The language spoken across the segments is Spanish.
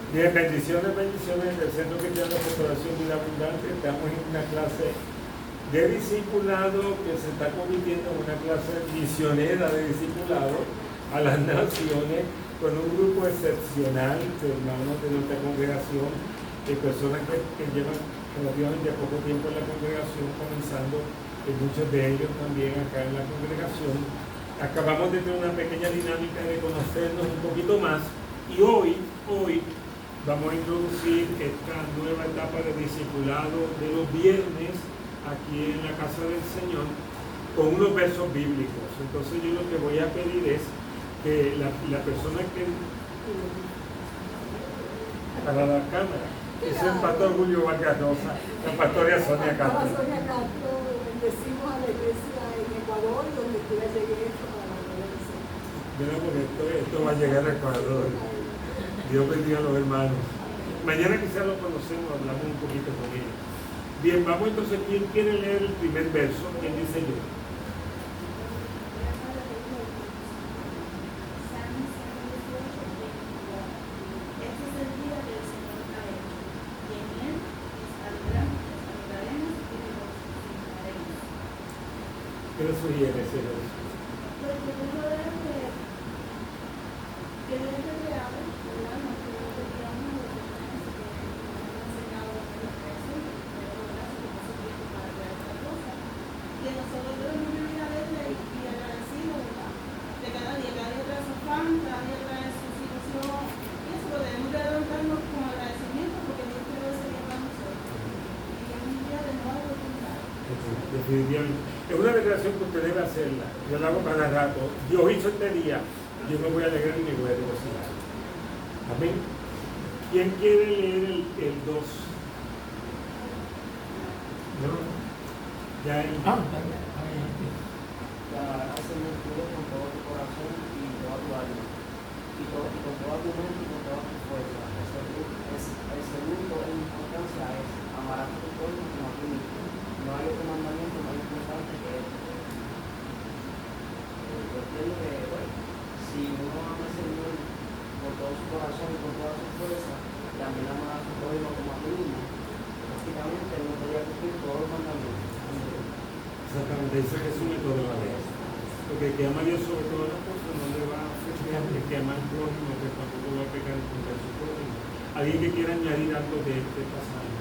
Bien, bendiciones, bendiciones del Centro Cristiano de Restauración Vida Abundante. Estamos en una clase de discipulado que se está convirtiendo en una clase misionera de discipulado a las naciones con un grupo excepcional de hermanos de nuestra congregación, de personas que llevan relativamente poco tiempo en la congregación, comenzando, y muchos de ellos también acá en la congregación. Acabamos de tener una pequeña dinámica de conocernos un poquito más y hoy vamos a introducir esta nueva etapa de discipulado de los viernes aquí en la casa del Señor con unos versos bíblicos. Entonces yo lo que voy a pedir es que la persona que para la cámara es el pastor Julio Vargas Rosa, la pastora Sonia Castro. Bendecimos a la iglesia en Ecuador, donde quiera llegue esto para la gloria del Señor. Bueno, porque esto va a llegar a Ecuador. Dios bendiga a los hermanos. Mañana quizás lo conocemos, hablamos un poquito con ellos. Bien, vamos entonces. ¿Quién quiere leer el primer verso? ¿Quién dice yo? ¿Qué le sugiere ese verso? Definitivamente. Es una declaración que usted debe hacerla. Yo la hago cada rato. Dios hizo este día. Yo me voy a alegrar y me voy a regocijar. Amén. ¿Quién quiere leer el 2? ¿No? Ya hay. Hacen un estudio con todo tu corazón y toda tu alma, y con toda tu mente y con toda tu fuerza. El segundo en importancia es amar a tu prójimo como a ti mismo. No hay otro mandamiento más importante que este. Yo entiendo que, bueno, si uno ama al Señor por todo su corazón y con toda su fuerza, y también ama a su prójimo como a ti mismo, prácticamente uno podría cumplir todos los mandamientos. Exactamente, eso resume todo la ley. Porque el que ama a Dios sobre todas las cosas no le va a ofender, el que ama al prójimo, que tampoco va a pecar contra su prójimo. ¿Alguien que quiera añadir algo de este pasaje?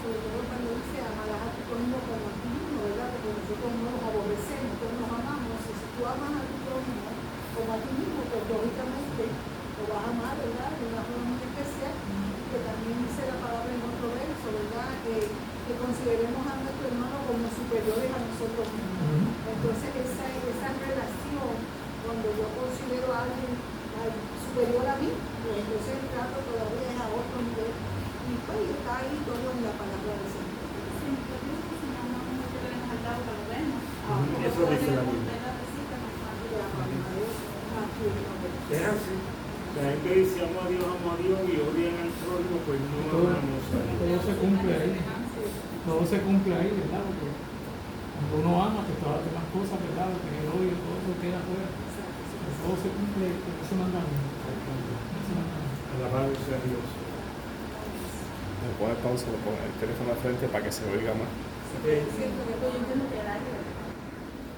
Sobre todo cuando dice amarás a tu prójimo como a ti mismo, ¿verdad? Porque nosotros no nos aborrecemos, nosotros nos amamos. Y si tú amas a tu prójimo como a ti mismo, pues lógicamente lo vas a amar, ¿verdad? De una forma muy especial. Que también dice la palabra en otro verso, ¿verdad? Que consideremos a nuestro hermano como superiores a nosotros mismos. Entonces esa relación, cuando yo considero a alguien superior a mí, pues entonces el trato todavía es a otro nivel. Y pues está ahí todo en la palabra del Señor. Eso dice la Biblia. Es así. La gente dice amo a Dios y odian al prójimo, pues no amamos a Dios. Todo se cumple ahí. Todo se cumple ahí, ¿verdad? Porque cuando uno ama, pues todas las demás cosas, ¿verdad? Que el odio, todo eso queda afuera. Todo se cumple con ese mandamiento. Alabado sea Dios. Le pone pausa, le pone el teléfono al frente para que se oiga más.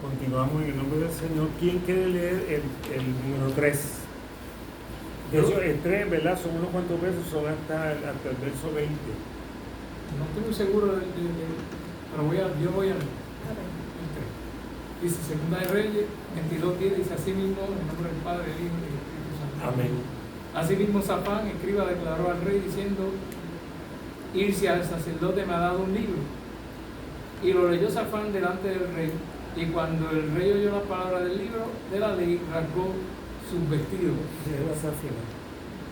Continuamos en el nombre del Señor. ¿Quién quiere leer el número 3? De hecho, el 3, ¿verdad? Son unos cuantos versos, son hasta el verso 20. No estoy muy seguro pero yo voy a leer. Dice Segunda de Reyes 22:10, dice así mismo, en nombre del Padre, del Hijo y del Espíritu Santo. Amén. Asimismo Safán, escriba, declaró al rey diciendo: Irse al sacerdote me ha dado un libro. Y lo leyó Safán delante del rey, y cuando el rey oyó la palabra del libro de la ley, rasgó sus vestidos. Léelo hasta el final.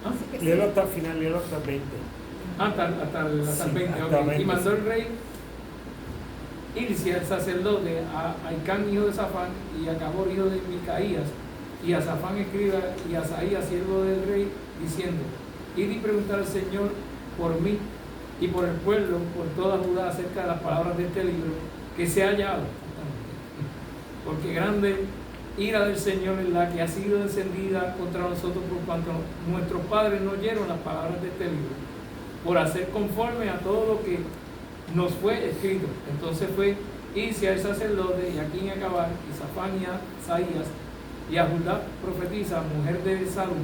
¿Ah? Léelo hasta el final, léelo hasta el 20. Hasta el Sí, 20, hasta ok. 20, Y mandó sí. el rey irse al sacerdote, a Aicán, hijo de Safán, y a Cabor, hijo de Micaías, y a Safán, escriba, y a Asaías, siervo del rey, diciendo: id y preguntar al Señor por mí y por el pueblo, por toda Judá, acerca de las palabras de este libro, que se ha hallado. Porque grande ira del Señor es la que ha sido encendida contra nosotros por cuanto nuestros padres no oyeron las palabras de este libro, por hacer conforme a todo lo que nos fue escrito. Entonces fue irse al sacerdote y aquí en acabar, y Safán y Asaías, y a Judá profetiza, mujer de Salum,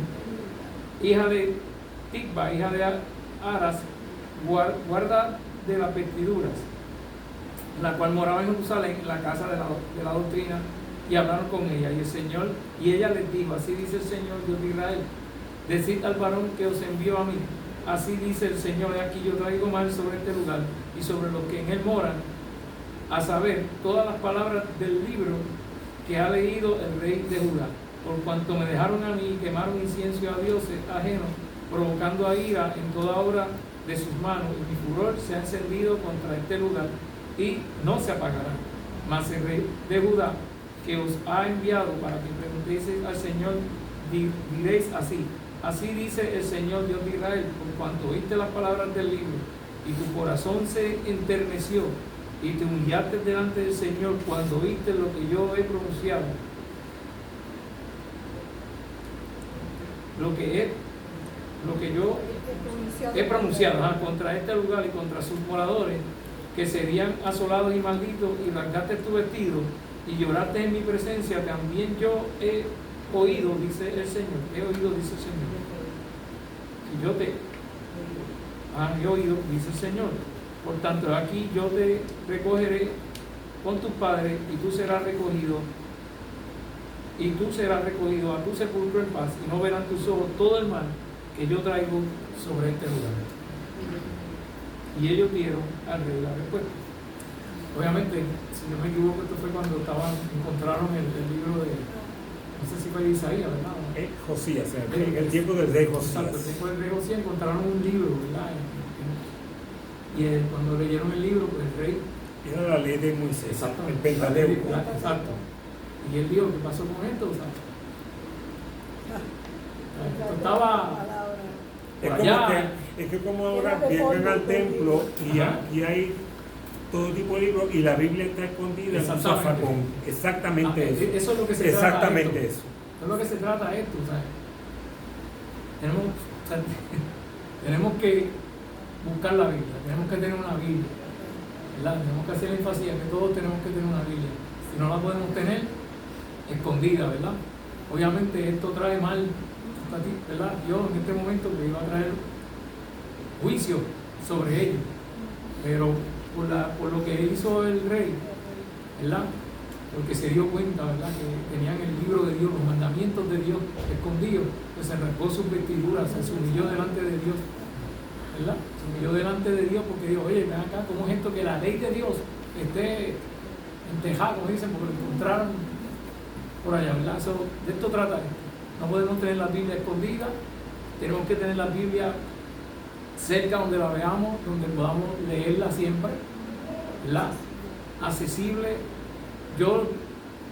hija de Tikba, hija de Aras, guarda de las vestiduras, la cual moraba en Jerusalén, en la casa de la doctrina, y hablaron con ella, y el Señor, y ella les dijo, así dice el Señor Dios de Israel, decid al varón que os envió a mí, así dice el Señor, aquí yo traigo mal sobre este lugar, y sobre los que en él moran, a saber, todas las palabras del libro que ha leído el rey de Judá, por cuanto me dejaron a mí y quemaron incienso a dioses ajenos, provocando a ira en toda obra de sus manos, y mi furor se ha encendido contra este lugar, y no se apagará. Mas el rey de Judá, que os ha enviado para que preguntéis al Señor, diréis así, así dice el Señor Dios de Israel, por cuanto oíste las palabras del libro, y tu corazón se enterneció, y te humillaste delante del Señor cuando oíste lo que yo he pronunciado, lo que yo he pronunciado contra este lugar y contra sus moradores, que serían asolados y malditos, y rasgaste tu vestido y lloraste en mi presencia, también yo he oído, dice el Señor, he oído, dice el Señor. Y yo te he oído, dice el Señor. Por tanto, aquí yo te recogeré con tus padres, y tú serás recogido a tu sepulcro en paz, y no verán tus ojos todo el mal que yo traigo sobre este lugar. Y ellos dieron al rey la respuesta. Obviamente, si no me equivoco, esto fue cuando encontraron el libro de, no sé si fue de Isaías, ¿verdad? Josías, en el tiempo del rey Josías. Exacto, después del rey Josías encontraron un libro, ¿verdad? Y cuando leyeron el libro, pues el rey... Era la ley de Moisés, Exactamente, el Pentateuco. Exacto. Y él dijo, ¿qué pasó con esto? O sea, esto estaba... Es que como ahora vienen al templo y aquí hay todo tipo de libros y la Biblia está escondida en un zafacón. Exactamente eso. Eso es lo que se trata. Exactamente eso. Es lo que se trata esto. Tenemos que buscar la Biblia, tenemos que tener una Biblia, ¿verdad? Tenemos que hacer énfasis en que todos tenemos que tener una Biblia. Si no la podemos tener, escondida, ¿verdad? Obviamente esto trae mal, ¿verdad? Dios en este momento que iba a traer juicio sobre ellos, pero por lo que hizo el rey, ¿verdad? Porque se dio cuenta, ¿verdad?, que tenían el libro de Dios, los mandamientos de Dios escondidos, pues se rasgó sus vestiduras, se humilló delante de Dios, ¿verdad? Se humilló delante de Dios porque dijo, oye, ven acá, ¿cómo es esto que la ley de Dios esté entejada, como dicen, porque lo encontraron por allá, ¿verdad? De esto trata esto. No podemos tener la Biblia escondida, tenemos que tener la Biblia cerca donde la veamos, donde podamos leerla siempre, ¿verdad? Accesible. Yo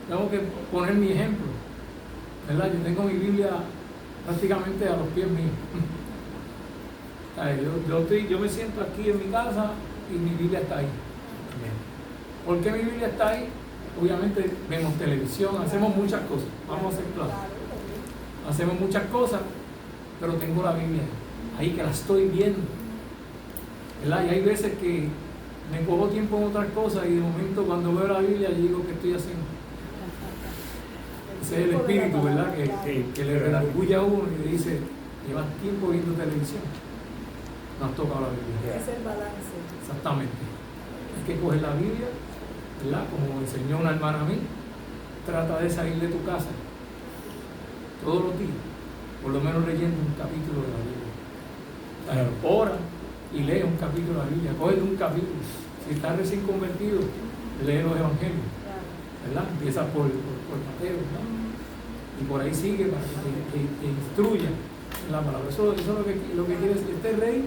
tengo que poner mi ejemplo, ¿verdad? Yo tengo mi Biblia prácticamente a los pies míos. Yo me siento aquí en mi casa y mi Biblia está ahí. ¿Por qué mi Biblia está ahí? Obviamente vemos televisión, hacemos muchas cosas, vamos a ser claros. Hacemos muchas cosas, pero tengo la Biblia ahí que la estoy viendo, ¿verdad? Y hay veces que me cojo tiempo en otras cosas y de momento cuando veo la Biblia digo, ¿qué estoy haciendo? Ese es el espíritu, ¿verdad? Que le redarguye a uno y le dice, llevas tiempo viendo televisión. No has tocado la Biblia. Es el balance. Exactamente. Hay que coger la Biblia, ¿verdad? Como enseñó una hermana a mí, trata de salir de tu casa todos los días, por lo menos leyendo un capítulo de la Biblia. O sea, ora y lee un capítulo de la Biblia, coge un capítulo. Si estás recién convertido, lee los evangelios, ¿verdad? Empieza por Mateo, ¿no? Y por ahí sigue para que te instruya en la palabra. Eso es lo que quiere decir. Este rey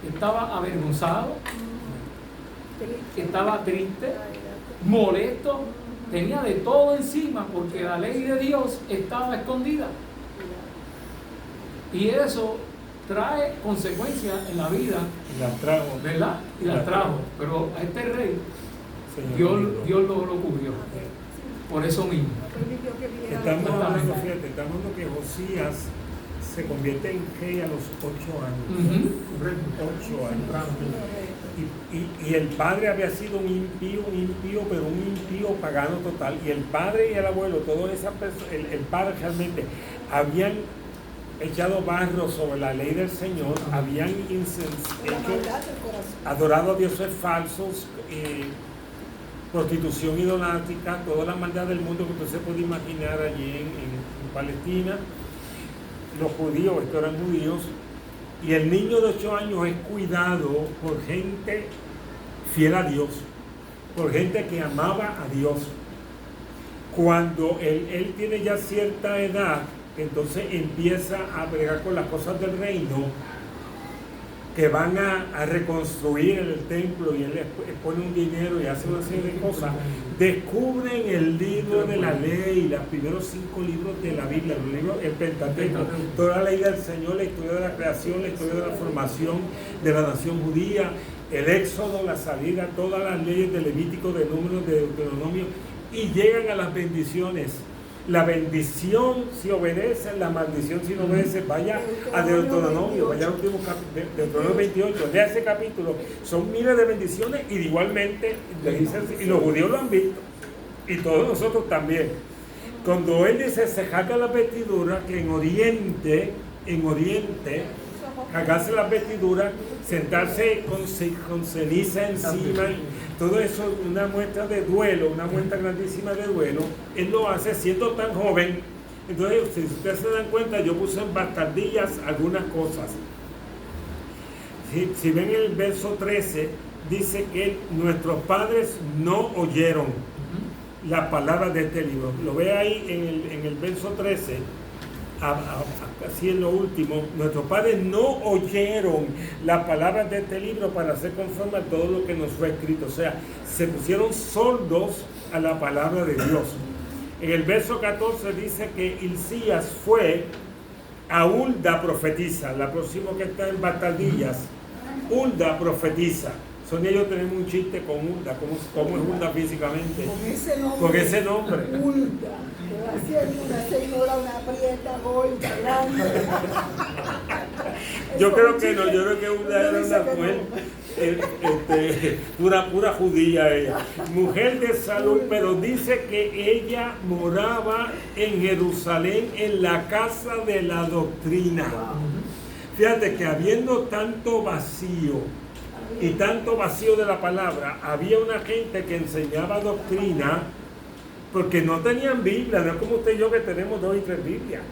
estaba avergonzado, estaba triste, molesto, tenía de todo encima porque la ley de Dios estaba escondida. Y eso trae consecuencias en la vida. Y las trajo. ¿Verdad? Y las trajo. Pero a este rey, Dios lo cubrió. por eso mismo. No permitió que viniera Estamos la hablando, cosa. fíjate, estamos hablando que Josías se convierte en rey a los 8 años. Ujú. 8 años. Y el padre había sido un impío, pero un impío pagano total. Y el padre y el abuelo, todas esas personas, el padre realmente habían echado barro sobre la ley del Señor, habían La maldad del corazón. adorado a dioses falsos, prostitución idolátrica, toda la maldad del mundo que usted se puede imaginar allí en Palestina. Los judíos, estos eran judíos, y el niño de 8 años es cuidado por gente fiel a Dios, por gente que amaba a Dios. Cuando él tiene ya cierta edad, entonces empieza a bregar con las cosas del reino, que van a reconstruir el templo, y él les pone un dinero y hace una serie de cosas. Descubren el libro de la ley, los primeros 5 libros de la Biblia, los libros, el Pentateuco, toda la ley del Señor, la historia de la creación, la historia de la formación de la nación judía, el éxodo, la salida, todas las leyes de Levítico, de Números, de Deuteronomio, y llegan a las bendiciones. La bendición si obedece, la maldición si no obedece. Vaya a Deuteronomio, vaya al último capítulo, Deuteronomio 28, lea ese capítulo. Son miles de bendiciones, y igualmente, y los judíos lo han visto, y todos nosotros también. Cuando él dice, se jaca la vestidura, que en Oriente, jacarse las vestiduras, sentarse con ceniza encima, todo eso es una muestra de duelo, una muestra grandísima de duelo. Él lo hace siendo tan joven. Entonces, si ustedes se dan cuenta, yo puse en bastardillas algunas cosas. Si ven el verso 13, dice que nuestros padres no oyeron la palabra de este libro. Lo ve ahí en el verso 13. Así en lo último, nuestros padres no oyeron las palabras de este libro para hacer conforme a todo lo que nos fue escrito. O sea, se pusieron sordos a la palabra de Dios. En el verso 14 dice que Hilcías fue a Hulda profetiza. La próxima que está en Bastardillas, Hulda profetiza. Sonia y yo tenemos un chiste con Hulda. ¿Cómo es Hulda físicamente? Con ese nombre. Hulda. Haciendo una señora, una prieta, gorda, grande. Yo creo que no, yo creo que Hulda era una mujer pura judía ella, mujer de salud, pero dice que ella moraba en Jerusalén, en la casa de la doctrina. Fíjate que habiendo tanto vacío y tanto vacío de la palabra, había una gente que enseñaba doctrina porque no tenían Biblia. No es como usted y yo que tenemos 2 y 3 Biblias.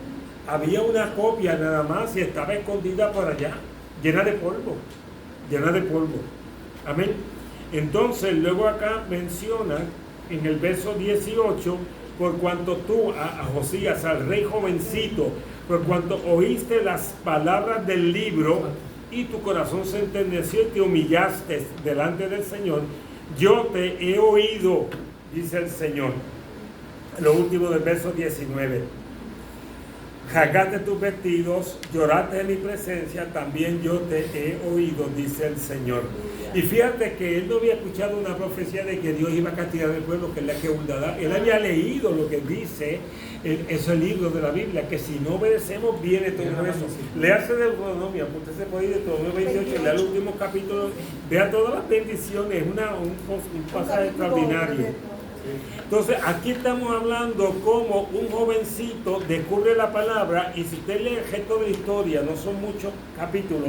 Había una copia nada más y estaba escondida por allá, llena de polvo. Amén. Entonces luego acá menciona en el verso 18, por cuanto tú a Josías, al rey jovencito, por cuanto oíste las palabras del libro y tu corazón se enterneció y te humillaste delante del Señor, yo te he oído, dice el Señor. Lo último del verso 19. Jagaste tus vestidos, lloraste en mi presencia, también yo te he oído, dice el Señor. Y fíjate que él no había escuchado una profecía de que Dios iba a castigar al pueblo, que es la que Hulda. Él había leído lo que dice ese libro de la Biblia, que si no obedecemos viene todo eso. Léase de Deuteronomio, usted se puede ir de Deuteronomio 28, lea el último capítulo, vea todas las bendiciones, un pasaje extraordinario. Entonces aquí estamos hablando como un jovencito descubre la palabra, y si usted lee el resto de la historia, no son muchos capítulos,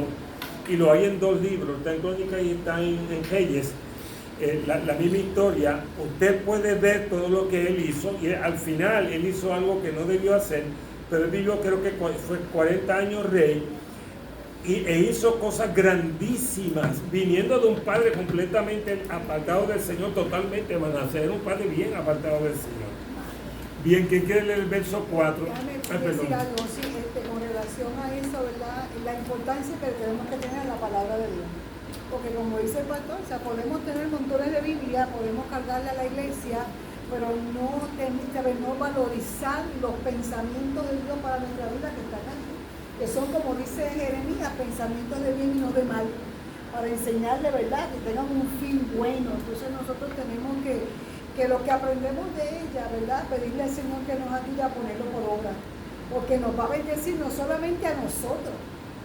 y lo hay en 2 libros, está en Crónicas y está en Reyes, la misma historia, usted puede ver todo lo que él hizo, y al final él hizo algo que no debió hacer, pero él vivió, creo que fue 40 años rey, e hizo cosas grandísimas, viniendo de un padre completamente apartado del Señor, totalmente Manasés, era un padre bien apartado del Señor. Bien, ¿quién quiere leer el verso 4? Déjame decir algo, sí, con relación a eso, ¿verdad? La importancia que tenemos que tener en la palabra de Dios. Porque como dice el pastor, o sea, podemos tener montones de Biblia, podemos cargarle a la iglesia, pero no valorizar los pensamientos de Dios para nuestra vida que está acá, que son, como dice Jeremías, pensamientos de bien y no de mal, para enseñarle, ¿verdad?, que tengan un fin bueno. Entonces nosotros tenemos que que lo que aprendemos de ella, ¿verdad? Pedirle al Señor que nos ayude a ponerlo por obra, porque nos va a bendecir no solamente a nosotros,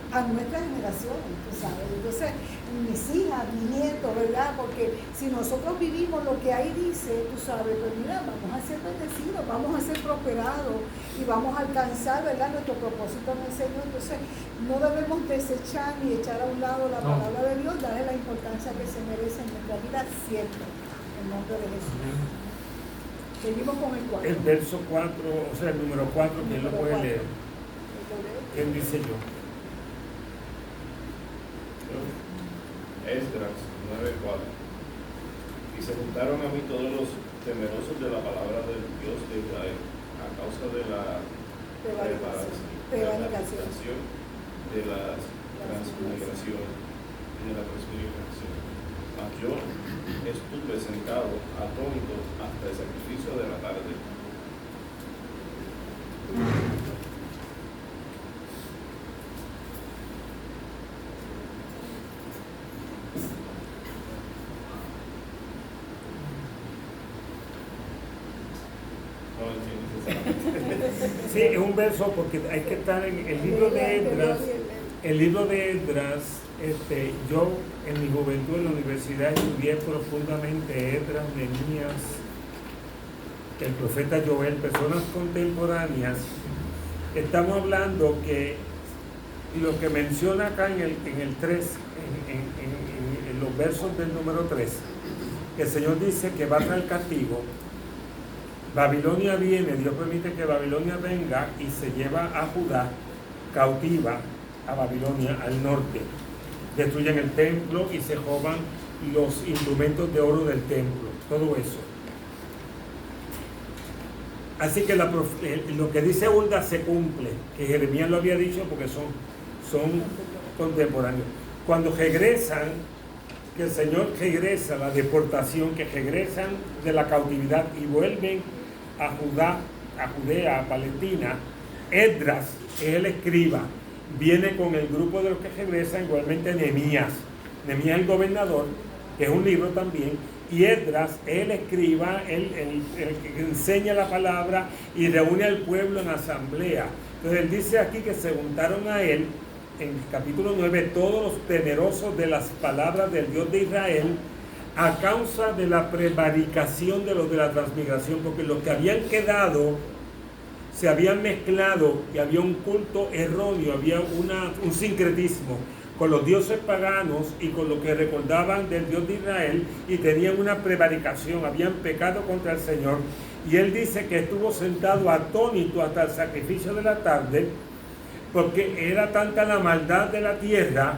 a nuestras generaciones, tú sabes. Entonces, mis hijas, mis nietos, ¿verdad? Porque si nosotros vivimos lo que ahí dice, tú sabes, pues mira, vamos a ser bendecidos, vamos a ser prosperados y vamos a alcanzar, ¿verdad?, nuestro propósito en el Señor. Entonces, no debemos desechar ni echar a un lado la palabra de Dios, darle la importancia que se merece en nuestra vida siempre, en nombre de Jesús. Seguimos con el 4. El verso 4, o sea, el número 4, ¿quién lo puede leer? ¿Quién dice yo? Esdras 9:4. Y se juntaron a mí todos los temerosos de la palabra del Dios de Israel, a causa de la prevaricación, de la transmigración y de la transmigración. Mas yo estuve sentado atónito hasta el sacrificio de la tarde. Sí, es un verso porque hay que estar en el libro de Esdras. El libro de Esdras, yo en mi juventud en la universidad estudié profundamente Esdras, Nehemías, el profeta Joel, personas contemporáneas. Estamos hablando que lo que menciona acá en el 3, en los versos del número 3, que el Señor dice que va a traer castigo. Babilonia viene, Dios permite que Babilonia venga y se lleva a Judá cautiva a Babilonia, al norte. Destruyen el templo y se roban los instrumentos de oro del templo, todo eso. Así que lo que dice Hulda se cumple, que Jeremías lo había dicho porque son contemporáneos. Cuando regresan, que el Señor regresa, la deportación, que regresan de la cautividad y vuelven a Judá, a Judea, a Palestina, Esdras es el escriba, viene con el grupo de los que regresan, igualmente Nehemías es el gobernador, que es un libro también, y Esdras es el escriba, el que enseña la palabra y reúne al pueblo en asamblea. Entonces él dice aquí que se juntaron a él, en el capítulo 9, todos los temerosos de las palabras del Dios de Israel, a causa de la prevaricación de los de la transmigración, porque los que habían quedado se habían mezclado y había un culto erróneo, había un sincretismo con los dioses paganos y con lo que recordaban del Dios de Israel, y tenían una prevaricación, habían pecado contra el Señor. Y él dice que estuvo sentado atónito hasta el sacrificio de la tarde, porque era tanta la maldad de la tierra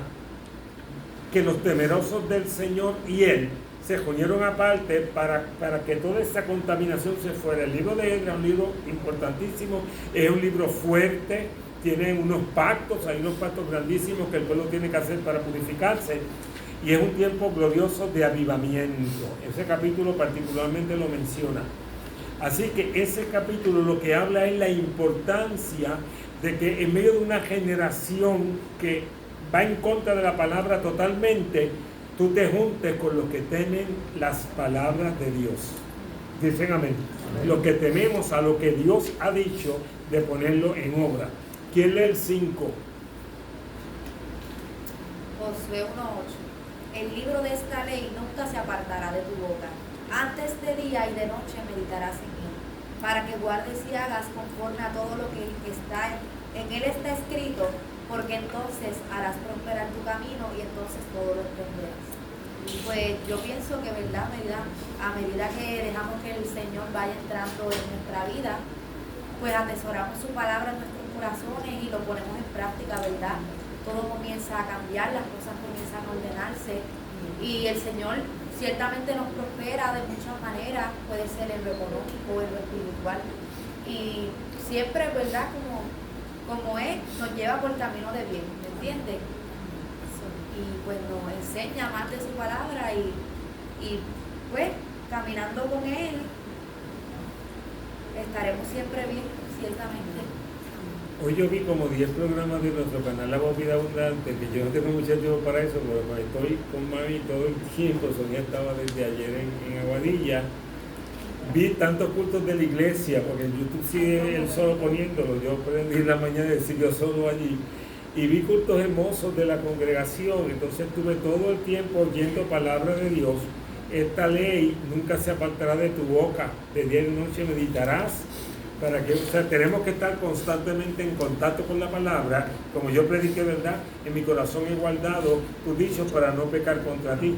que los temerosos del Señor y él se reunieron aparte para que toda esa contaminación se fuera. El libro de Esdras es un libro importantísimo, es un libro fuerte, tiene unos pactos, hay unos pactos grandísimos que el pueblo tiene que hacer para purificarse, y es un tiempo glorioso de avivamiento. Ese capítulo particularmente lo menciona. Así que ese capítulo lo que habla es la importancia de que en medio de una generación que va en contra de la palabra totalmente, tú te juntes con los que temen las palabras de Dios. Dicen amén. Lo que tememos a lo que Dios ha dicho, de ponerlo en obra. ¿Quién lee el 5? Josué 1:8. El libro de esta ley nunca se apartará de tu boca. Antes de día y de noche meditarás en él, para que guardes y hagas conforme a todo lo que está en él está escrito, porque entonces harás prosperar tu camino y entonces todo lo entenderás. Pues yo pienso que, ¿verdad? A medida que dejamos que el Señor vaya entrando en nuestra vida, pues atesoramos su palabra en nuestros corazones y lo ponemos en práctica, ¿verdad? Todo comienza a cambiar, las cosas comienzan a ordenarse y el Señor ciertamente nos prospera de muchas maneras, puede ser en lo económico, en lo espiritual, y siempre, ¿verdad? Como es, nos lleva por camino de bien, ¿me entiendes? Y pues nos enseña más de su palabra y pues caminando con Él estaremos siempre bien, ciertamente. Hoy yo vi como 10 programas de nuestro canal La Voz Vida Abundante, que yo no tengo mucho tiempo para eso, pero estoy con mami todo el tiempo. Sonia estaba desde ayer en Aguadilla, vi tantos cultos de la iglesia, porque en YouTube sigue él solo poniéndolo, yo aprendí en la mañana a decir yo solo allí, y vi cultos hermosos de la congregación, entonces estuve todo el tiempo oyendo palabra de Dios. Esta ley nunca se apartará de tu boca, de día y de noche meditarás, para que, o sea, tenemos que estar constantemente en contacto con la palabra, como yo prediqué, ¿verdad? En mi corazón he guardado tus dichos para no pecar contra ti.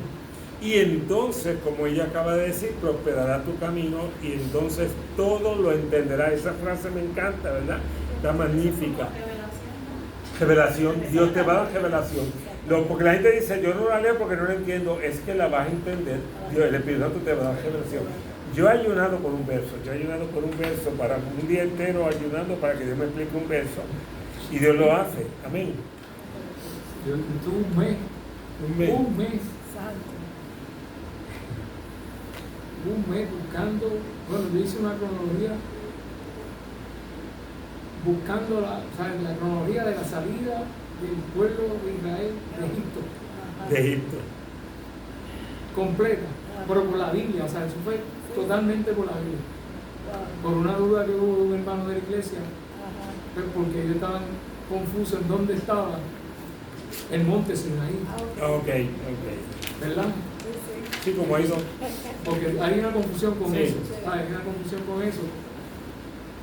Y entonces, como ella acaba de decir, prosperará tu camino y entonces todo lo entenderá. Esa frase me encanta, ¿verdad? Está magnífica. Revelación, Dios te va a dar revelación. Porque la gente dice, yo no la leo porque no la entiendo, es que la vas a entender. Dios, el Espíritu Santo te va a dar revelación. Yo he ayunado por un verso, para un día entero ayunando para que Dios me explique un verso. Y Dios lo hace, amén. Yo tuve un mes. Un mes buscando, bueno, yo hice una cronología buscando la cronología de la salida del pueblo de Israel de Egipto. Completa, pero por la Biblia, o sea, eso fue totalmente por la Biblia. Por una duda que hubo de un hermano de la iglesia, porque ellos estaban confusos en dónde estaba el monte Sinaí. Ok. ¿Verdad? Sí, como ha ido. Porque hay una confusión con Sí. eso. Hay una confusión con eso.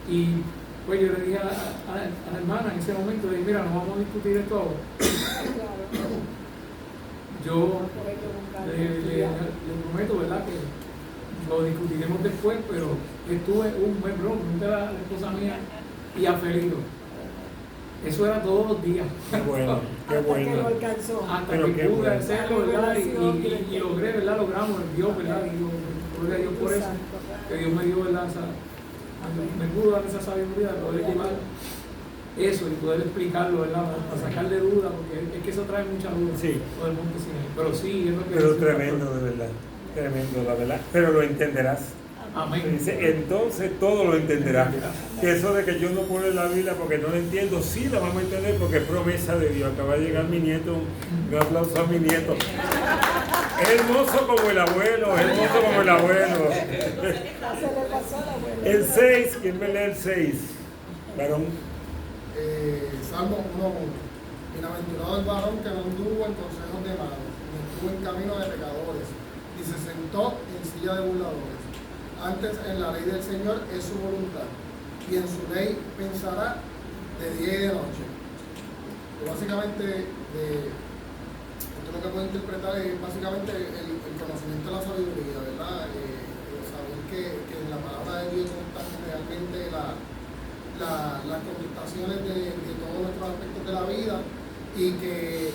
Y pues yo le dije a la hermana en ese momento, le dije, mira, no vamos a discutir esto ahora. Yo le prometo, ¿verdad?, que lo discutiremos después, pero estuve un buen bro, pregunté a la esposa mía y a Felito. Eso era todos los días. Qué bueno. Hasta que lo alcanzó. Hasta Pero que qué pude bueno. hacerlo, ¿verdad? Y logré, ¿verdad? Logramos el Dios, ¿verdad? Y yo, gloria a Dios por eso. Que Dios me dio, ¿verdad? Me pudo dar esa sabiduría de poder llevar eso y poder explicarlo, ¿verdad? Para sacarle duda, porque es que eso trae mucha duda. Sí. Todo el mundo Sinaí. Pero sí, es lo que Pero dice el tremendo, pastor. de verdad. Tremendo, la verdad. Pero lo entenderás. Amén. Dice, entonces todo lo entenderás. Que eso de que yo no puedo leer la Biblia porque no lo entiendo, sí la vamos a entender porque es promesa de Dios. Acaba de llegar mi nieto, un aplauso a mi nieto. Es hermoso como el abuelo, es hermoso como el abuelo. Se le pasó a la abuela. El 6, ¿quién me lee el 6? Varón. Salmo 1:1. Bienaventurado el varón que no anduvo en consejos de malos, ni estuvo en camino de pecadores, ni se sentó en silla de burladores. Antes en la ley del Señor es su voluntad, y en su ley pensará de día y de noche. Pero básicamente, esto lo que puedo interpretar es básicamente el conocimiento de la sabiduría, ¿verdad? Saber que en la palabra de Dios están realmente las contestaciones de todos nuestros aspectos de la vida, y que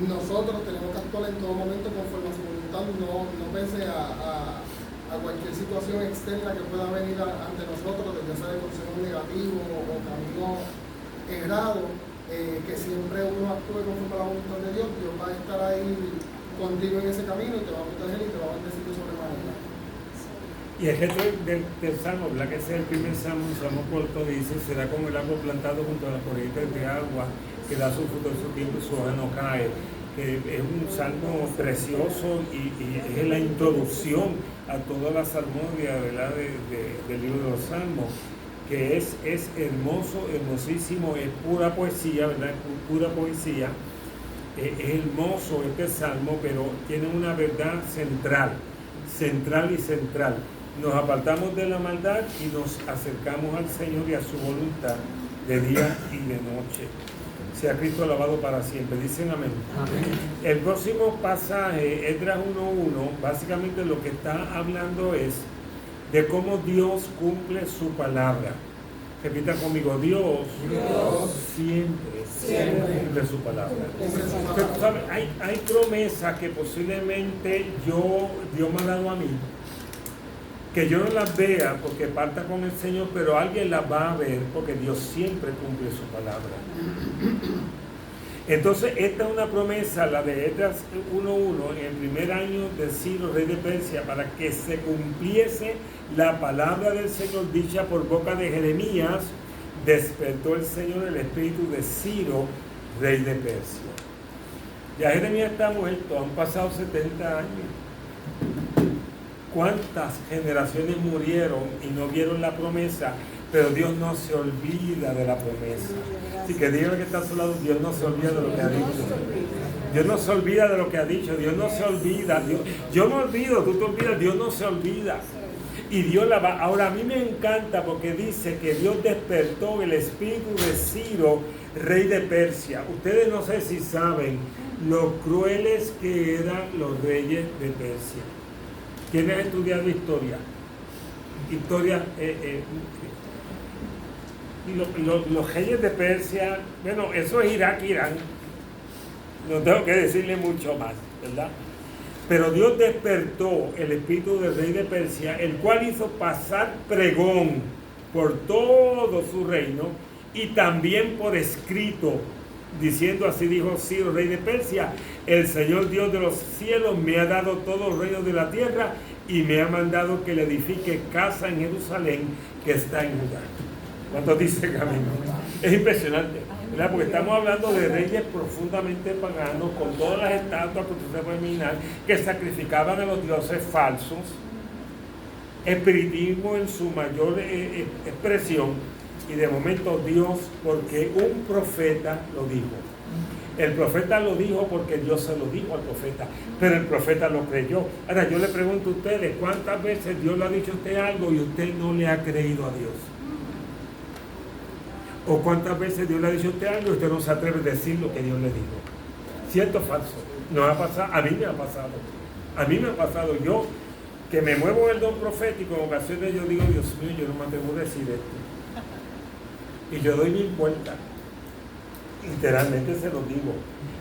nosotros tenemos que actuar en todo momento conforme a su voluntad, no pense a cualquier situación externa que pueda venir ante nosotros, ya sea de consejo negativo o camino errado, que siempre uno actúe conforme a la voluntad de Dios. Dios va a estar ahí contigo en ese camino y te va a proteger y te va a bendecir de sobremanera. Y el resto del salmo, ¿verdad? Que ese es el primer salmo, un salmo corto, dice, será como el árbol plantado junto a las corrientes de agua, que da su fruto en su tiempo y su hoja no cae. Que es un salmo precioso y es la introducción a toda la salmodia, ¿verdad? Del libro de los salmos, que es hermoso, hermosísimo, es pura poesía, ¿verdad? Pura poesía. Es hermoso este salmo, pero tiene una verdad central. Nos apartamos de la maldad y nos acercamos al Señor y a su voluntad de día y de noche. Sea Cristo alabado para siempre. Dicen amén. Amén. El próximo pasaje, Esdras 1:1, básicamente lo que está hablando es de cómo Dios cumple su palabra. Repita conmigo, Dios siempre cumple su palabra. Usted sabe, hay promesas que posiblemente Dios me ha dado a mí, que yo no las vea porque parta con el Señor, pero alguien las va a ver porque Dios siempre cumple su palabra. Entonces, esta es una promesa, la de Esdras 1:1, en el primer año de Ciro, rey de Persia, para que se cumpliese la palabra del Señor dicha por boca de Jeremías, despertó el Señor el espíritu de Ciro, rey de Persia. Ya Jeremías está muerto, han pasado 70 años. ¿Cuántas generaciones murieron y no vieron la promesa? Pero Dios no se olvida de la promesa. Así que dígale que está a su lado, Dios no se olvida de lo que ha dicho. Dios no se olvida de lo que ha dicho, Dios no se olvida. Yo me olvido, tú te olvidas, Dios no se olvida. Y Dios la va. Ahora a mí me encanta porque dice que Dios despertó el espíritu de Ciro, rey de Persia. Ustedes no sé si saben lo crueles que eran los reyes de Persia. ¿Quiénes han estudiado historia? Historia. Los reyes de Persia, bueno, eso es Irak, Irán. No tengo que decirle mucho más, ¿verdad? Pero Dios despertó el espíritu del rey de Persia, el cual hizo pasar pregón por todo su reino y también por escrito, diciendo: así dijo Ciro, rey de Persia, el Señor Dios de los cielos me ha dado todo el reino de la tierra y me ha mandado que le edifique casa en Jerusalén que está en Judá. ¿Cuántos dicen camino? Es impresionante, ¿verdad? Porque estamos hablando de reyes profundamente paganos, con todas las estatuas que usted puede imaginar, que sacrificaban a los dioses falsos, espiritismo en su mayor expresión, y de momento Dios, porque un profeta lo dijo. El profeta lo dijo porque Dios se lo dijo al profeta, pero el profeta lo creyó. Ahora yo le pregunto a ustedes, ¿cuántas veces Dios le ha dicho a usted algo y usted no le ha creído a Dios? ¿O cuántas veces Dios le ha dicho a usted algo y usted no se atreve a decir lo que Dios le dijo? ¿Cierto o falso? ¿No ha pasado? A mí me ha pasado. A mí me ha pasado. Yo, que me muevo en el don profético, en ocasiones yo digo: Dios mío, yo no me atrevo a decir esto. Y yo doy 1000 vueltas. Literalmente se lo digo.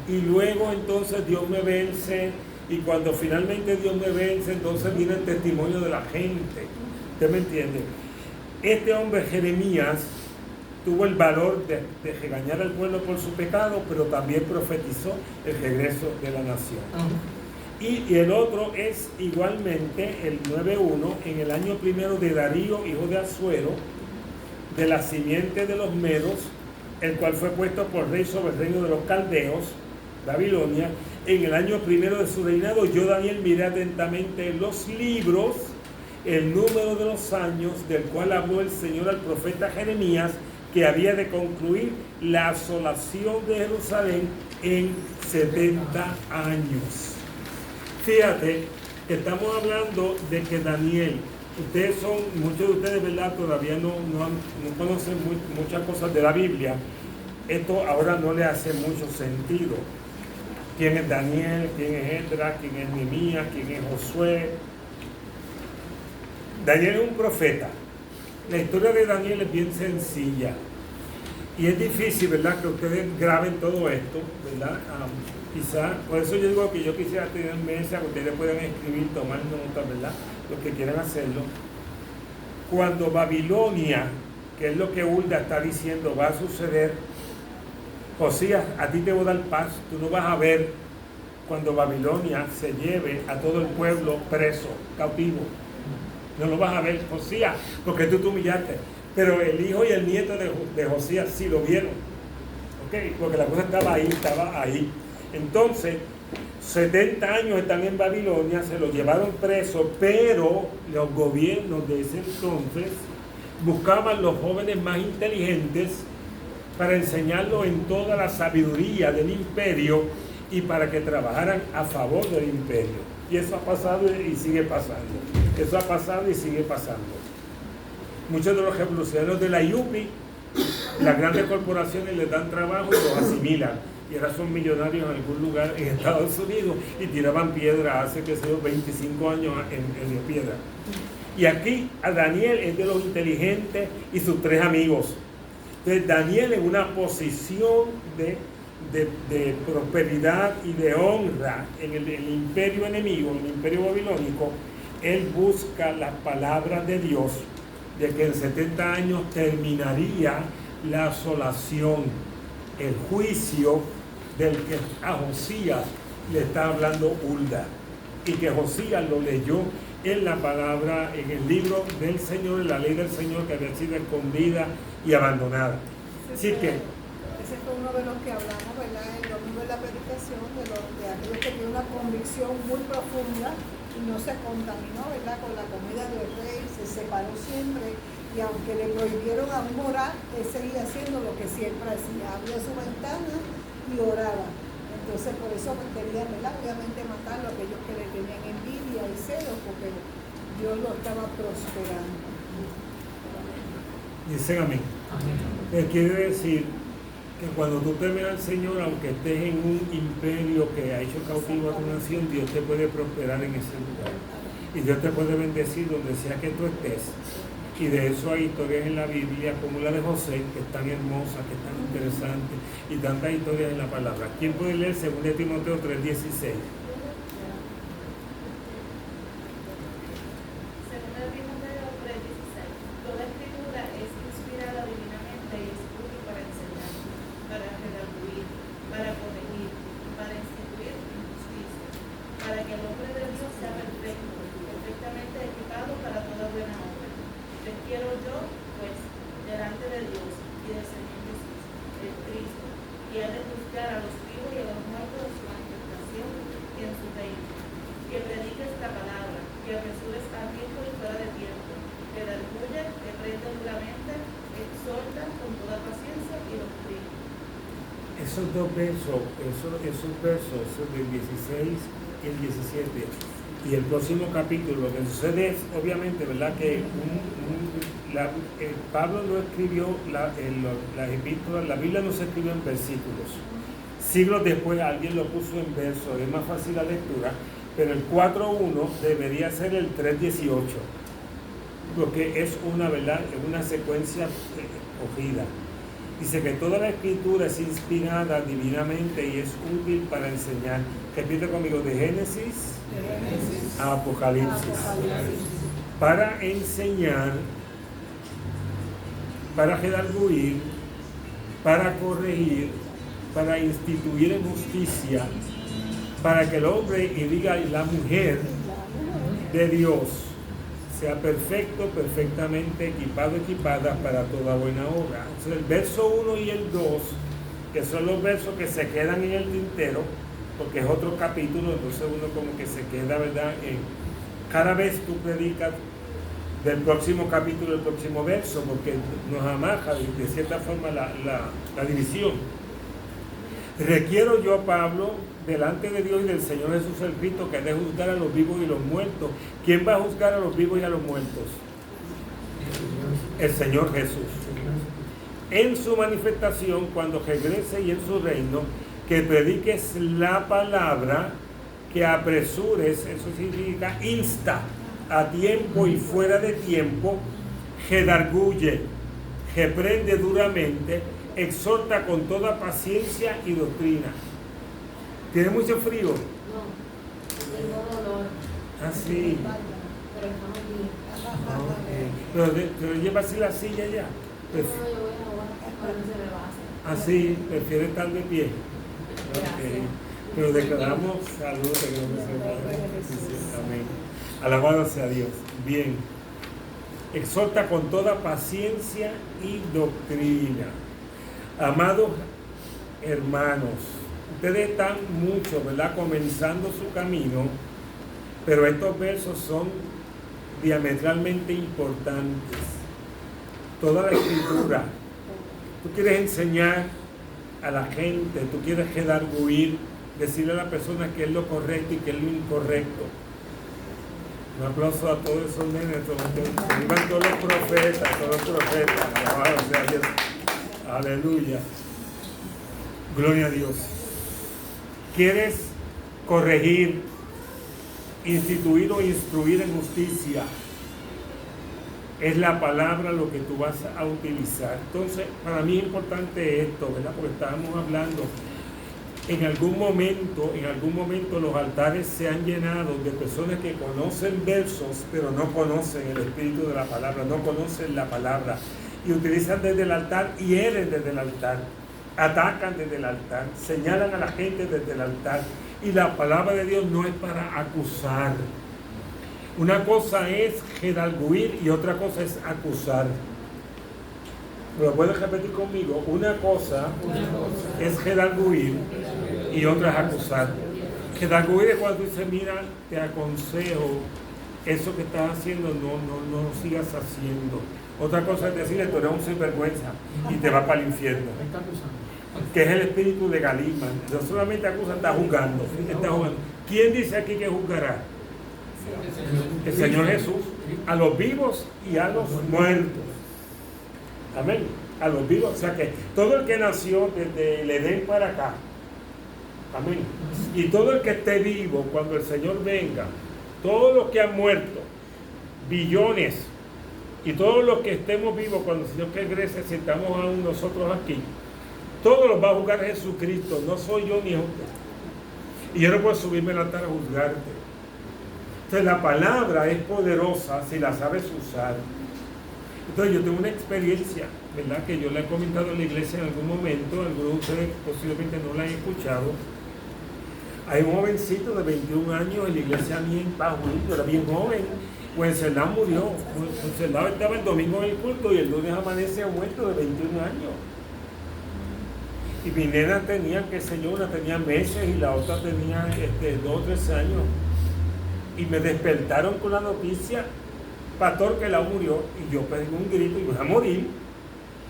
Y luego entonces Dios me vence. Y cuando finalmente Dios me vence, entonces viene el testimonio de la gente. ¿Usted me entiende? Este hombre, Jeremías, tuvo el valor de regañar al pueblo por su pecado, pero también profetizó el regreso de la nación. Y el otro es igualmente el 9:1, en el año primero de Darío, hijo de Asuero, de la simiente de los medos, el cual fue puesto por rey sobre el reino de los caldeos, Babilonia. En el año primero de su reinado, yo, Daniel, miré atentamente en los libros el número de los años del cual habló el Señor al profeta Jeremías, que había de concluir la asolación de Jerusalén en 70 años. Fíjate que estamos hablando de que Daniel, muchos de ustedes, ¿verdad?, todavía no conocen muchas cosas de la Biblia. Esto ahora no le hace mucho sentido. ¿Quién es Daniel? ¿Quién es Esdras? ¿Quién es Nehemías? ¿Quién es Josué? Daniel es un profeta. La historia de Daniel es bien sencilla y es difícil, ¿verdad?, que ustedes graben todo esto, ¿verdad? Quizás, por eso yo digo que yo quisiera tener mesa, que ustedes puedan escribir, tomar notas, ¿verdad?, los que quieran hacerlo. Cuando Babilonia, que es lo que Hulda está diciendo, va a suceder, Josías, a ti te voy a dar paz, tú no vas a ver cuando Babilonia se lleve a todo el pueblo preso, cautivo. No lo vas a ver, Josías, porque tú te humillaste. Pero el hijo y el nieto de Josías sí lo vieron. ¿Ok? Porque la cosa estaba ahí. Entonces, 70 años están en Babilonia, se lo llevaron preso, pero los gobiernos de ese entonces buscaban los jóvenes más inteligentes para enseñarlos en toda la sabiduría del imperio y para que trabajaran a favor del imperio. Y eso ha pasado y sigue pasando. Eso ha pasado y sigue pasando. Muchos de los revolucionarios de la IUPI, las grandes corporaciones les dan trabajo y los asimilan. Y ahora son millonarios en algún lugar en Estados Unidos y tiraban piedra hace, 25 años en piedra. Y aquí a Daniel es de los inteligentes y sus 3 amigos. Entonces Daniel, en una posición de prosperidad y de honra en el imperio enemigo, en el imperio babilónico, él busca las palabras de Dios de que en 70 años terminaría la asolación, el juicio del que a Josías le está hablando Hulda, y que Josías lo leyó en la palabra, en el libro del Señor, en la ley del Señor, que había sido escondida y abandonada. Así que ese fue uno de los que hablamos, ¿verdad?, el domingo de la predicación, de aquellos que tienen una convicción muy profunda y y no se contaminó, ¿verdad?, con la comida del rey, se separó siempre, y aunque le prohibieron aún orar, él seguía haciendo lo que siempre hacía, abría su ventana y oraba. Entonces por eso querían, ¿verdad?, obviamente matar a aquellos que le tenían envidia y celos, porque Dios lo estaba prosperando. Dicen amén. Quiere decir que cuando tú temes al Señor, aunque estés en un imperio que ha hecho cautivo a tu nación, Dios te puede prosperar en ese lugar. Y Dios te puede bendecir donde sea que tú estés. Y de eso hay historias en la Biblia, como la de José, que es tan hermosa, que es tan interesante, y tantas historias en la palabra. ¿Quién puede leer 2 Timoteo 3:16? Para que el hombre de Dios sea perfecto, perfectamente equipado para toda buena obra. Les quiero yo, pues, delante de Dios y del Señor Jesús, el Cristo, que ha de juzgar a los vivos y a los muertos en su manifestación y en su reino. Que predique esta palabra, que apresures a tiempo y fuera de tiempo, que redarguye, que prende duramente, exhorta con toda paciencia y doctrina. Esos dos versos, esos versos del 16 y el 17, y el próximo capítulo, lo que sucede es, obviamente, ¿verdad?, que Pablo no escribió las epístolas, la Biblia no se escribió en versículos. Siglos después alguien lo puso en versos, es más fácil la lectura, pero el 4.1 debería ser el 3.18, porque es una, ¿verdad?, es una secuencia cogida. Dice que toda la escritura es inspirada divinamente y es útil para enseñar. Repite conmigo, de Génesis a Apocalipsis. Para enseñar, para redarguir, para corregir, para instituir en justicia, para que el hombre y diga la mujer de Dios sea perfecto, perfectamente equipado, equipada para toda buena obra. Entonces, el verso 1 y el 2, que son los versos que se quedan en el tintero, porque es otro capítulo, entonces uno como que se queda, ¿verdad? Cada vez tú predicas del próximo capítulo, el próximo verso, porque nos amaja de cierta forma la división. Requiero yo, Pablo, delante de Dios y del Señor Jesús el Cristo, que ha de juzgar a los vivos y los muertos. ¿Quién va a juzgar a los vivos y a los muertos? El Señor Jesús. En su manifestación, cuando regrese y en su reino, que prediques la palabra, que apresures, eso significa insta, a tiempo y fuera de tiempo, redarguye, reprende duramente, exhorta con toda paciencia y doctrina. ¿Tiene mucho frío? No, tengo dolor. Ah, sí. Pero estamos bien. Pero lleva así la silla ya. No, yo voy a aguantar para que se me baje. Así, prefiere estar de pie. Okay. Pero declaramos salud, que no me se amén. Alabado sea Dios. Bien. Exhorta con toda paciencia y doctrina. Amados hermanos, ustedes están mucho, ¿verdad?, comenzando su camino, pero estos versos son diametralmente importantes. Toda la escritura. Tú quieres enseñar a la gente, tú quieres redarguir, decirle a la persona que es lo correcto y que es lo incorrecto. Un aplauso a todos esos nenes, que vivan todos los profetas, alabado sea Dios. Aleluya. Gloria a Dios. ¿Quieres corregir, instituir o instruir en justicia? Es la palabra lo que tú vas a utilizar. Entonces, para mí es importante esto, ¿verdad? Porque estábamos hablando, en algún momento los altares se han llenado de personas que conocen versos, pero no conocen el espíritu de la palabra, no conocen la palabra. Y utilizan desde el altar, hieren desde el altar, atacan desde el altar, señalan a la gente desde el altar. Y la palabra de Dios no es para acusar. Una cosa es redarguir y otra cosa es acusar. ¿Lo puedes repetir conmigo? Una cosa es redarguir y otra es acusar. Pedagogía es cuando dice, mira, te aconsejo, eso que estás haciendo no lo sigas haciendo. Otra cosa es decirle, tú eres un sinvergüenza y te vas para el infierno. Que es el espíritu de Galisman. No solamente acusa, está juzgando. ¿Quién dice aquí que juzgará? El Señor Jesús. A los vivos y a los muertos. Amén. A los vivos. O sea que todo el que nació desde el Edén para acá. Amén. Y todo el que esté vivo cuando el Señor venga. Todos los que han muerto. Billones. Y todos los que estemos vivos cuando el Señor regrese, sentamos aún nosotros aquí. Todos los va a juzgar Jesucristo, no soy yo ni usted. Y yo no puedo subirme al altar a juzgarte. Entonces la palabra es poderosa si la sabes usar. Entonces yo tengo una experiencia, ¿verdad? Que yo la he comentado en la iglesia en algún momento, algunos de ustedes posiblemente no la han escuchado. Hay un jovencito de 21 años en la iglesia mía en Pajuí, yo era bien joven. Wenceslao murió. Wenceslao estaba el domingo en el culto y el lunes amanece muerto de 21 años. Y mi nena tenía, qué sé yo, una tenía meses y la otra tenía 2 o 3 años. Y me despertaron con la noticia, pastor, que la murió. Y yo pedí un grito y me voy a morir.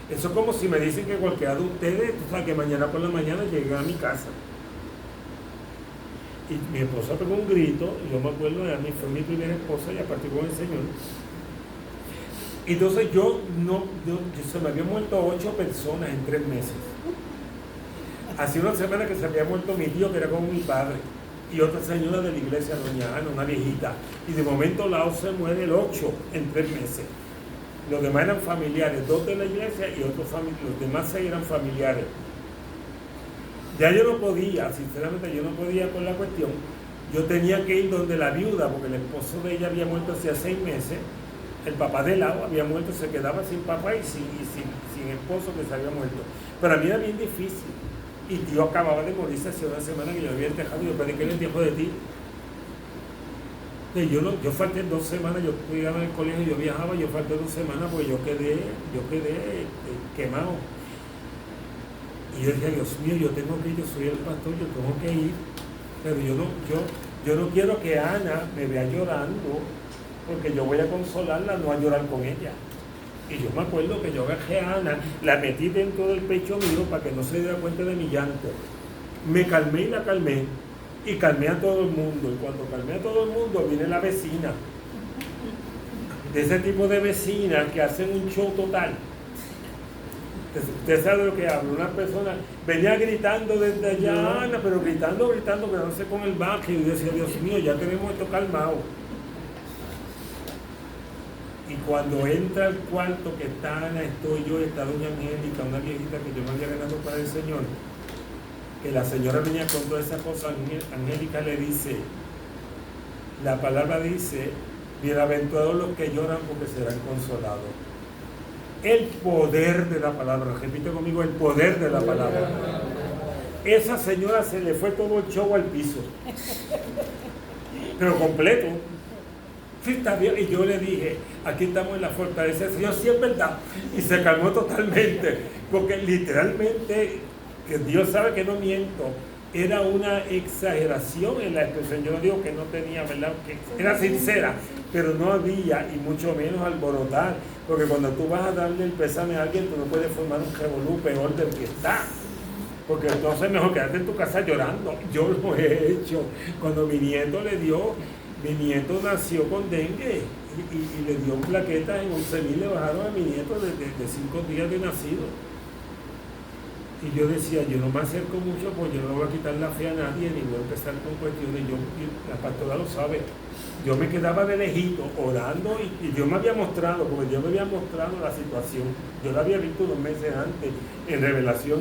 Eso es como si me dicen que cualquiera de ustedes, tú sabes que mañana por la mañana llegué a mi casa. Y mi esposa pegó un grito, y yo me acuerdo de mí, fue mi primera esposa y a partir con el Señor. Entonces se me habían muerto 8 personas en 3 meses. Hace una semana que se había muerto mi tío, que era como mi padre, y otra señora de la iglesia, doña Ana, una viejita. Y de momento Lao se muere el 8 en 3 meses. Los demás eran familiares, 2 de la iglesia y otros familiares, los demás 6 eran familiares. Ya yo no podía, sinceramente yo no podía con la cuestión. Yo tenía que ir donde la viuda, porque el esposo de ella había muerto hacía 6 meses. El papá de Lau había muerto, se quedaba sin papá y sin esposo que se había muerto. Pero a mí era bien difícil. Y tío acababa de morirse hace una semana que yo había dejado y yo pedí que era el tiempo de ti. Yo falté 2 semanas, yo estudiaba en el colegio, yo viajaba, yo falté 2 semanas porque yo quedé quemado. Y yo decía, Dios mío, yo tengo que ir, yo soy el pastor, yo tengo que ir. Pero yo no quiero que Ana me vea llorando, porque yo voy a consolarla, no a llorar con ella. Y yo me acuerdo que yo agarré a Ana, la metí dentro del pecho mío para que no se diera cuenta de mi llanto. Me calmé y la calmé. Y calmé a todo el mundo. Y cuando calmé a todo el mundo, viene la vecina. De ese tipo de vecinas que hacen un show total. Usted sabe de lo que hablo. Una persona venía gritando desde allá, Ana, pero gritando, que no sé con el bajo. Y yo decía, Dios mío, ya tenemos esto calmado. Y cuando entra al cuarto que está Ana, estoy yo, está doña Angélica, una viejita que yo me había ganado para el Señor, que la señora venía con todas esas cosas. Angélica le dice, la palabra dice, bienaventurados los que lloran porque serán consolados. El poder de la palabra, repite conmigo, el poder de la palabra. Esa señora se le fue todo el show al piso, pero completo. Sí, está bien. Y yo le dije, aquí estamos en la fortaleza del Señor, sí es verdad. Y se calmó totalmente, porque literalmente, que Dios sabe que no miento, era una exageración en la expresión. Yo no digo que no tenía, ¿verdad? Que era sincera, pero no había, y mucho menos alborotar, porque cuando tú vas a darle el pésame a alguien, tú no puedes formar un revolú peor del que está. Porque entonces es mejor quedarte en tu casa llorando. Yo lo he hecho. Cuando mi nieto nació con dengue y le dio plaquetas en 11,000, le bajaron a mi nieto de 5 días de nacido. Y yo decía, yo no me acerco mucho porque yo no voy a quitar la fe a nadie ni voy a empezar con cuestiones. La pastora lo sabe. Yo me quedaba de lejito orando y Dios me había mostrado, porque Dios me había mostrado la situación. Yo la había visto 2 meses antes en revelación.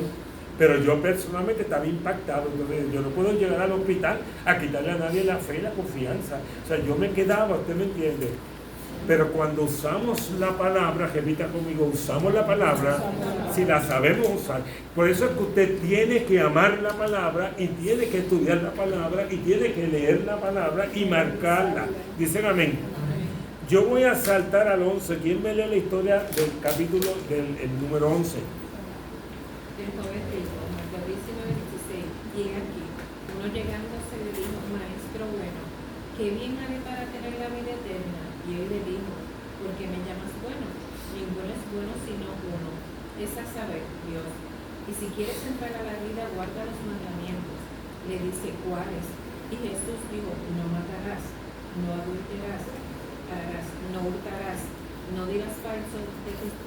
Pero yo personalmente estaba impactado. Entonces yo no puedo llegar al hospital a quitarle a nadie la fe y la confianza. O sea, yo me quedaba, usted me entiende. Pero cuando usamos la palabra, repita conmigo, usamos la palabra, si la sabemos usar. Por eso es que usted tiene que amar la palabra y tiene que estudiar la palabra y tiene que leer la palabra y marcarla. Dicen amén. Yo voy a saltar al 11. ¿Quién me lee la historia del capítulo, del número 11? El joven dijo, Mateo 19:16, y aquí, uno llegándose le dijo, ¿qué bien haré para tener la vida eterna? Y él le dijo, ¿por qué me llamas bueno? Ninguno es bueno sino uno, es a saber, Dios. Y si quieres entrar a la vida, guarda los mandamientos. Le dice, ¿cuáles? Y Jesús dijo, no matarás, no adulterarás, no hurtarás, no dirás falso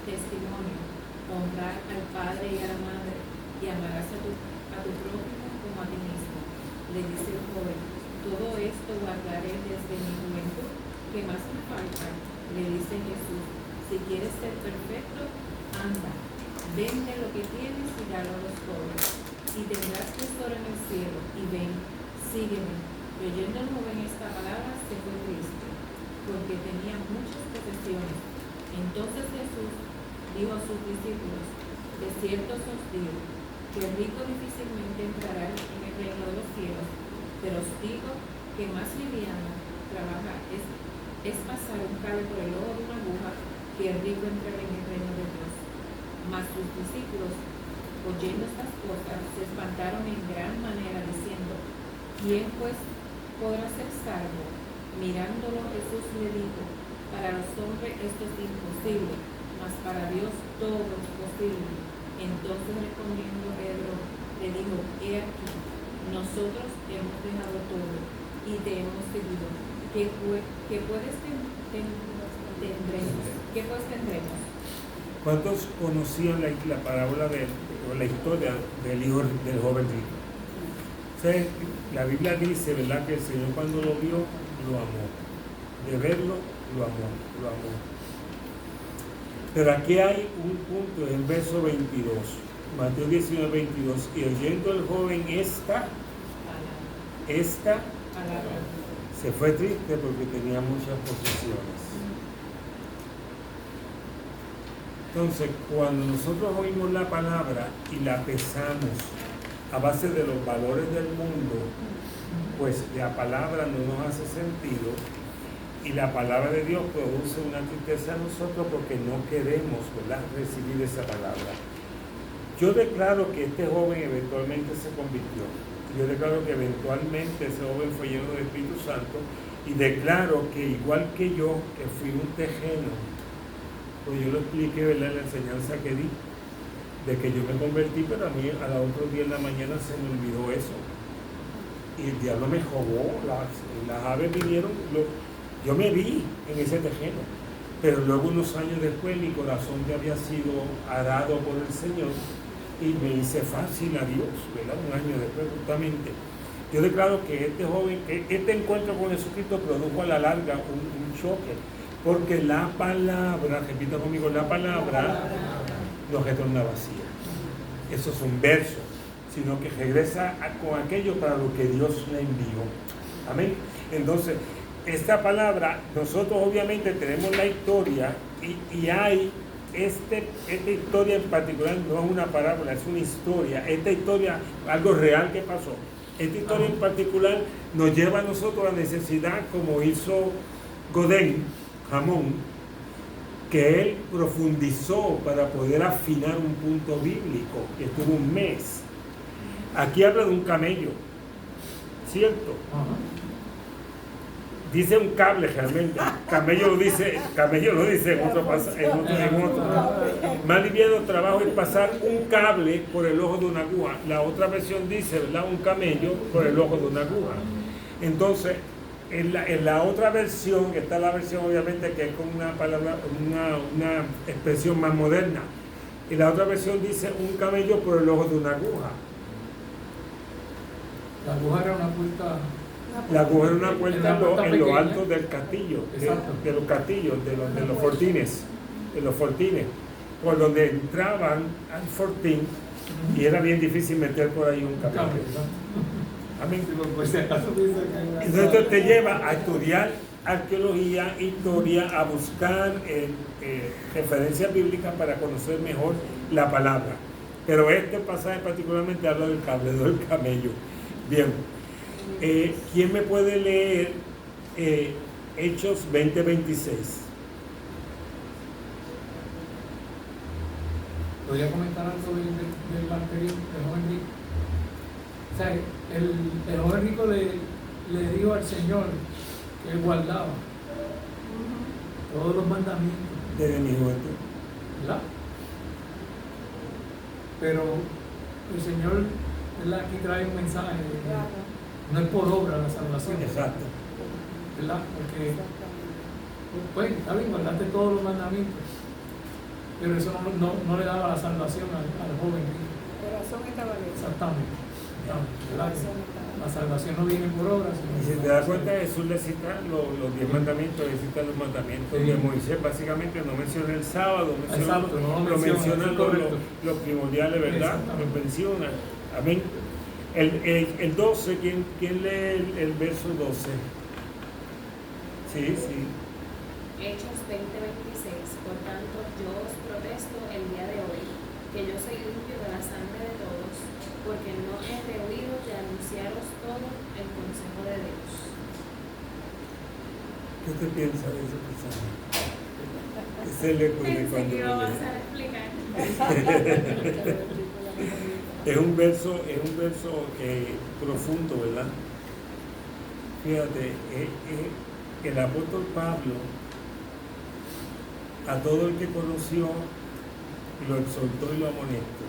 testimonio, honrar al padre y a la madre, y amarás a tu prójimo como a ti mismo. Le dice el joven, todo esto guardaré desde mi juventud, ¿qué más me falta? Le dice Jesús, si quieres ser perfecto, anda, vende lo que tienes y dalo a los pobres, y tendrás tesoro en el cielo, y ven, sígueme. Y oyendo el joven esta palabra, se fue triste, porque tenía muchas posesiones. Entonces Jesús dijo a sus discípulos, de cierto os digo, que el rico difícilmente entrará en el reino de los cielos, pero os digo que más liviano trabaja es pasar un cable por el ojo de una aguja, que el rico entrar en el reino de Dios. Mas sus discípulos, oyendo estas cosas, se espantaron en gran manera, diciendo, ¿quién pues podrá ser salvo? Mirándolo, Jesús le dijo, para los hombres esto es imposible, mas para Dios todo es posible. Entonces respondiendo Pedro, le dijo, he aquí, nosotros hemos dejado todo y te hemos seguido. ¿Qué pues tendremos? ¿Cuántos conocían la parábola o la historia del hijo del joven rico? O sea, la Biblia dice, ¿verdad?, que el Señor cuando lo vio, lo amó. De verlo, lo amó. Pero aquí hay un punto en el verso 22, Mateo 19, 22, y oyendo el joven esta se fue triste porque tenía muchas posesiones. Entonces, cuando nosotros oímos la palabra y la pesamos a base de los valores del mundo, pues la palabra no nos hace sentido y la palabra de Dios produce una tristeza en nosotros porque no queremos, ¿verdad?, recibir esa palabra. Yo declaro que este joven eventualmente se convirtió. Yo declaro que eventualmente ese joven fue lleno del Espíritu Santo y declaro que igual que yo, que fui un tejeno, pues yo lo expliqué, ¿verdad?, en la enseñanza que di, de que yo me convertí, pero a mí al otro día en la mañana se me olvidó eso. Y el diablo me jugó, las aves vinieron, yo me vi en ese tejeno. Pero luego unos años después mi corazón ya había sido arado por el Señor y me hice fácil a Dios, ¿verdad? Un año después justamente. Yo declaro que este joven, este encuentro con Jesucristo produjo a la larga un choque. Porque la palabra, repita conmigo, la palabra no retorna vacía. Eso es un verso, sino que regresa con aquello para lo que Dios le envió. Amén. Entonces, esta palabra, nosotros obviamente tenemos la historia y hay esta historia en particular, no es una parábola, es una historia. Esta historia, algo real que pasó. Esta historia en particular nos lleva a nosotros a la necesidad, como hizo Godén, Jamón, que él profundizó para poder afinar un punto bíblico, que estuvo un mes. Aquí habla de un camello, ¿cierto? Dice un cable realmente. Camello lo dice en otro. Más liviano trabajo es pasar un cable por el ojo de una aguja. La otra versión dice, ¿verdad?, un camello por el ojo de una aguja. Entonces, en la otra versión, está la versión obviamente que es con una palabra, una expresión más moderna. Y la otra versión dice un camello por el ojo de una aguja. La aguja era una puerta. La aguja era una puerta en lo alto del castillo, de los castillos, de los fortines, por donde entraban al fortín y era bien difícil meter por ahí un camello. Amén. Entonces esto te lleva a estudiar arqueología, historia, a buscar referencias bíblicas para conocer mejor la palabra. Pero este pasaje particularmente habla del cable, del camello. Bien. ¿Quién me puede leer Hechos 20:26? Voy a comentar algo del anterior, del joven rico. O sea, el joven rico le dijo al Señor, que él guardaba todos los mandamientos. Desde mi juventud. ¿Verdad? Pero el Señor, ¿verdad?, aquí trae un mensaje de que no es por obra la salvación. Exacto. ¿Verdad? Porque, pues, está bien, guardaste todos los mandamientos, pero eso no le daba la salvación al joven. El corazón estaba bien. Exactamente. ¿Verdad? La salvación no viene por obras. Y si te das cuenta, Jesús le cita los 10 mandamientos, le cita los mandamientos de Moisés. Básicamente no menciona el sábado, Exacto, no lo menciona correcto. los primordiales, ¿verdad? Lo menciona. Amén. El 12, ¿quién lee el verso 12? Sí. Hechos 20:26. Por tanto, yo os protesto el día de hoy, que yo soy limpio de la sangre de todos, porque no he rehuido de anunciaros todo el consejo de Dios. ¿Qué te piensas de ese pasaje? Ese le puede Pensé cuando que lo iba a lee. pasar a explicar. Es un verso profundo, ¿verdad? Fíjate, el apóstol Pablo, a todo el que conoció, lo exhortó y lo amonestó.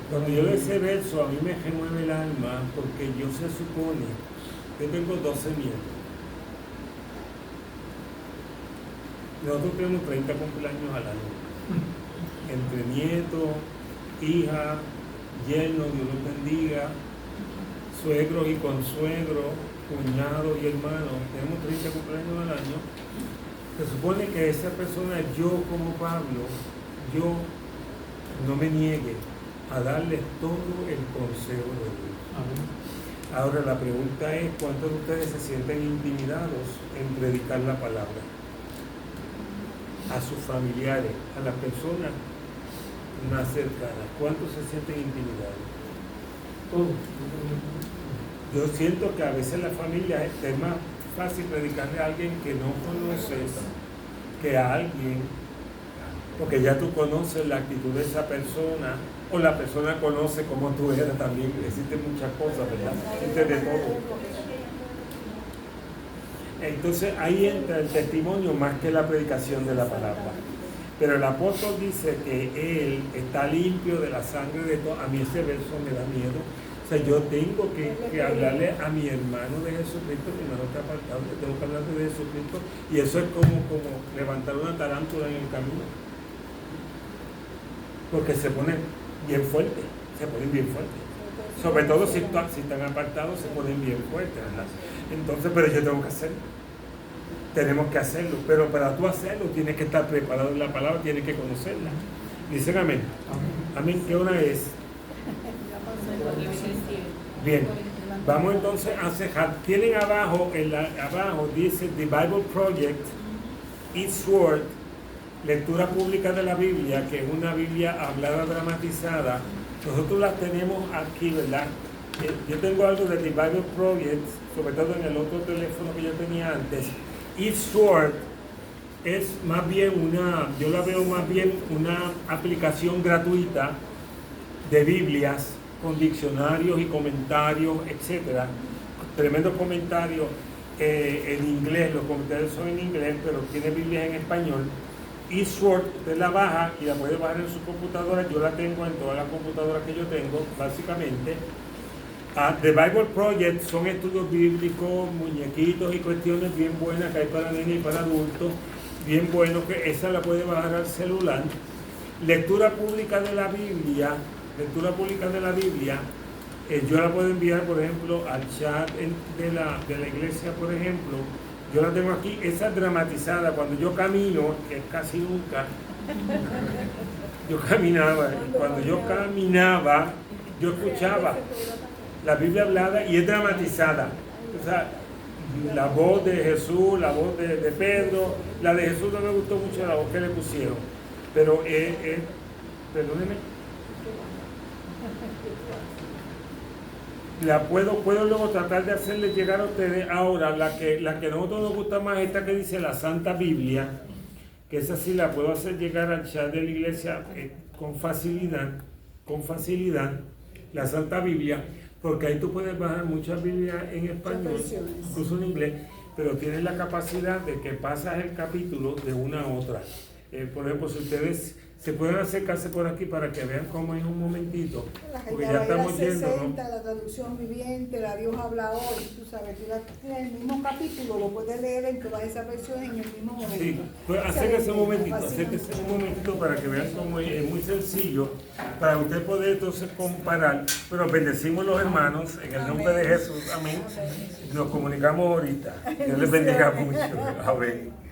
Cuando yo leo ese verso, a mí me remueve el alma, porque yo se supone, yo tengo 12 nietos. Nosotros tenemos 30 cumpleaños al año. Entre nietos, hija, yerno, Dios los bendiga, suegros y consuegros, cuñados y hermanos, tenemos 30 cumpleaños al año. Se supone que esa persona, yo como Pablo, yo no me niegue a darles todo el consejo de Dios. Ahora la pregunta es, ¿cuántos de ustedes se sienten intimidados en predicar la palabra? A sus familiares, a las personas más cercanas, ¿cuántos se sienten intimidados? Todos. Yo siento que a veces la familia es más fácil predicarle a alguien que no conoces que a alguien, porque ya tú conoces la actitud de esa persona, o la persona conoce cómo tú eres también. Existen muchas cosas, ¿verdad? Existe de todo. Entonces ahí entra el testimonio más que la predicación de la palabra. Pero el apóstol dice que él está limpio de la sangre de todos. A mí ese verso me da miedo. O sea, yo tengo que hablarle a mi hermano de Jesucristo, mi hermano está apartado, yo tengo que hablarle de Jesucristo, y eso es como levantar una tarántula en el camino. Porque se ponen bien fuertes, sobre todo si están apartados, se ponen bien fuertes, ¿verdad? Entonces, pero yo tengo que hacerlo. Tenemos que hacerlo, pero para tú hacerlo tienes que estar preparado en la palabra, tienes que conocerla. Dicen amén. Amén. ¿Qué hora es? Bien, vamos entonces a cejar. Tienen abajo dice The Bible Project, Eastward, lectura pública de la Biblia, que es una Biblia hablada, dramatizada. Nosotros la tenemos aquí, ¿verdad? Yo tengo algo de The Bible Project, sobre todo en el otro teléfono que yo tenía antes. Eastward es más bien yo la veo más bien una aplicación gratuita de Biblias con diccionarios y comentarios, etcétera. Tremendos comentarios en inglés, los comentarios son en inglés, pero tiene Biblias en español. Eastward, usted la baja y la puede bajar en su computadora. Yo la tengo en todas las computadoras que yo tengo, básicamente. The Bible Project son estudios bíblicos, muñequitos y cuestiones bien buenas que hay para niños y para adultos, bien buenos, que esa la puede bajar al celular. Lectura pública de la Biblia, yo la puedo enviar, por ejemplo, al chat de la iglesia, por ejemplo. Yo la tengo aquí, esa dramatizada. Cuando yo camino, que es casi nunca, yo caminaba, y cuando yo caminaba, yo escuchaba la Biblia hablada y es dramatizada. O sea, la voz de Jesús, la voz de Pedro, la de Jesús no me gustó mucho la voz que le pusieron, pero perdónenme, la puedo luego tratar de hacerles llegar a ustedes. Ahora, la que a nosotros nos gusta más, esta que dice la Santa Biblia, que esa sí la puedo hacer llegar al chat de la iglesia con facilidad, la Santa Biblia, porque ahí tú puedes bajar muchas Biblias en español, versiones. incluso en inglés, pero tienes la capacidad de que pasas el capítulo de una a otra. Por ejemplo, si ustedes se pueden acercarse por aquí para que vean cómo es un momentito, La gente porque va ya a ir a estamos yendo, 60, ¿no? la traducción viviente, la Dios habla hoy, tú sabes, tú tienes el mismo capítulo, lo puedes leer en todas esas versiones en el mismo momento. Sí, pues acérquese un momentito para que vean cómo es muy sencillo, para usted poder entonces comparar, pero bendecimos los hermanos en el nombre de Jesús, amén. Nos comunicamos ahorita, Dios les bendiga mucho, amén.